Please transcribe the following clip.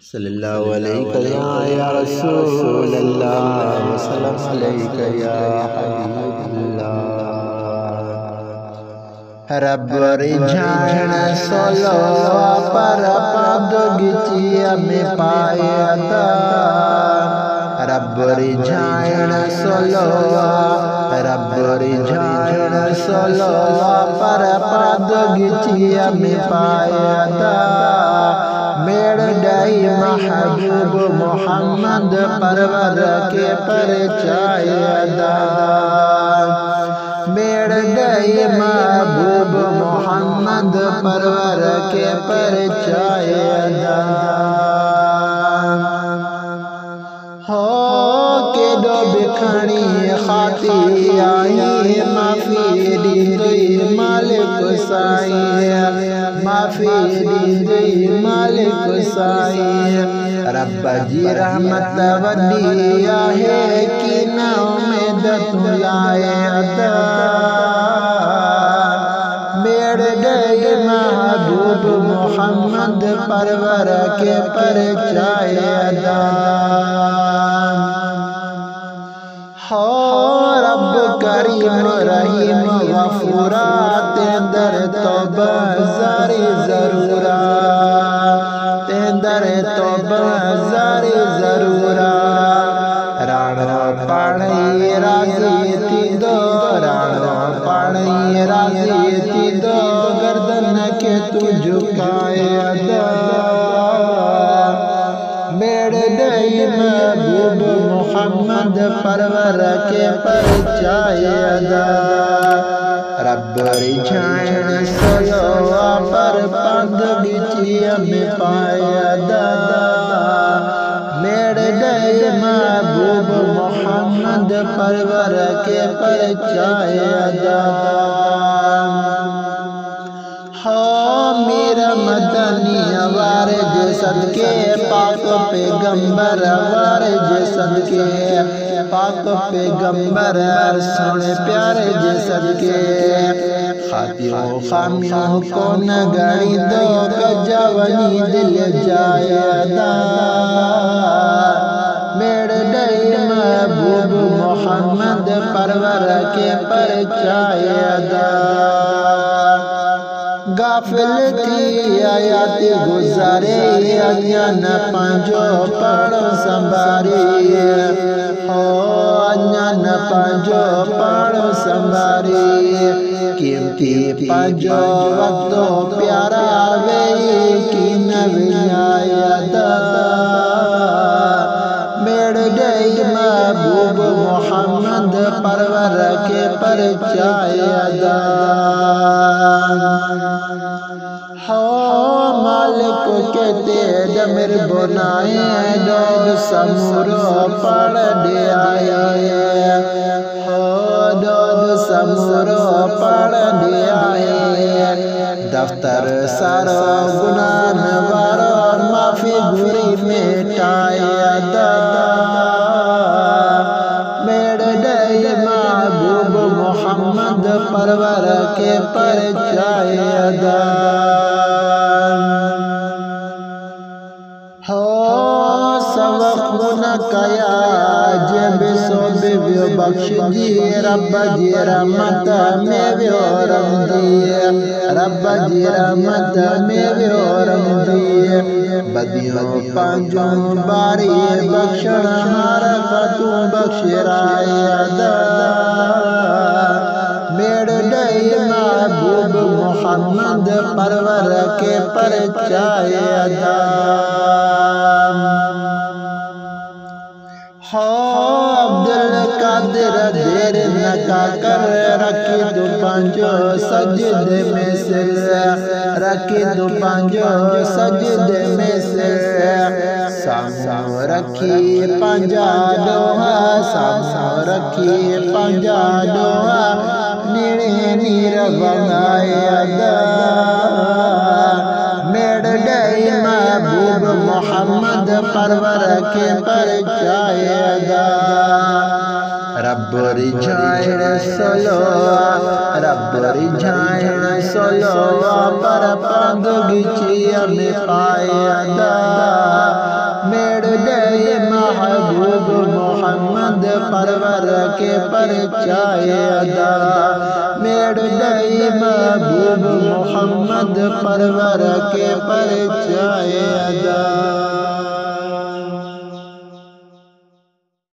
صلی اللہ علیہ یا رسول اللہ وسلم علیکہ یا حبیب اللہ رب رجھان سولو پر پاد گچیا میں پایا رب رجھان سولو پر پاد گچیا میں پایا میڑ ڈائی محبوب محمد پرور کے پرچایا دا میڑ ڈائی محبوب محمد پرور کے پرچایا دا ہو کے دو بکھنی خاتی آئی معافی دی دوئی مالک سائی معافی دی دوئی مالک سائی رب جی رحمت وڈی آہے کی نا امیدت لائے ادا میڑ گئی محبوب محمد پرور کے پرچائے ادا رب کریم رحیم غفورا تیندر توبہ زاری ضرورا تیندر توبہ زاری ضرورا رانا پاڑی رازی تی دو رانا پاڑی رازی تی دو گردن کے تو جھکائے ادا میڑ ڈائی محبوب محمد پرور کے پرچائے ادا رب رجھان سولو پر پاد گچیا میں پایا دا میڑ ڈائی محبوب محمد پرور کے پرچائے ادا میرا مدنی وارج صدقے پاک پیغمبر وارج صدقے پاک پیغمبر سونے پیارے جے صدقے خاطیوں خامیوں کو نگاری دو کجاونی دل جائے ادا میڑ ڈائی محبوب محمد پرور کے پرچائے ادا غافل تھی آیات گزارے انجان پانجو پاڑو سنباری انجان پانجو پاڑو سنباری قیمتی پانجو وقتو پیارا وی کی نبی آیا دادا میڑ ڈائی محبوب محمد پرور کے پرچائے ادا مالک کے تیج مر بنائے دود سمورو پڑ دے آئے دود سمورو پڑ دے آئے دفتر سارو گناہ نوارو معافی گوری میٹائے دادا میڑ ڈائی محبوب محمد پرور کے پرچائے ادا کیا جب سو بیو بخش جی رب جی رحمت میں بیو رم دیے رب جی رحمت میں بیو رم دیے بدیوں پانچوں باری بخشن ہمارا فتو بخش رائے ادا میڑ ڈائی محبوب محمد پرور کے پرچائے ادا عبدالقادر دیر نکا کر رکھی دو پانچو سجدے میں سے رکھی دو پانچو سجدے میں سے سامو رکھی پانجا ڈوہا سامو رکھی پانجا ڈوہا نیڑے نیر بنائے ادا میڑ ڈائی محبوب محمد پرور کے پرچائے ادا رب رجھان سولو رب رجھان سولو پر پاد گچیا میں پایا دا محمد پرور کے پرچائے ادا میڑ دئی محبوب محمد پرور کے پرچائے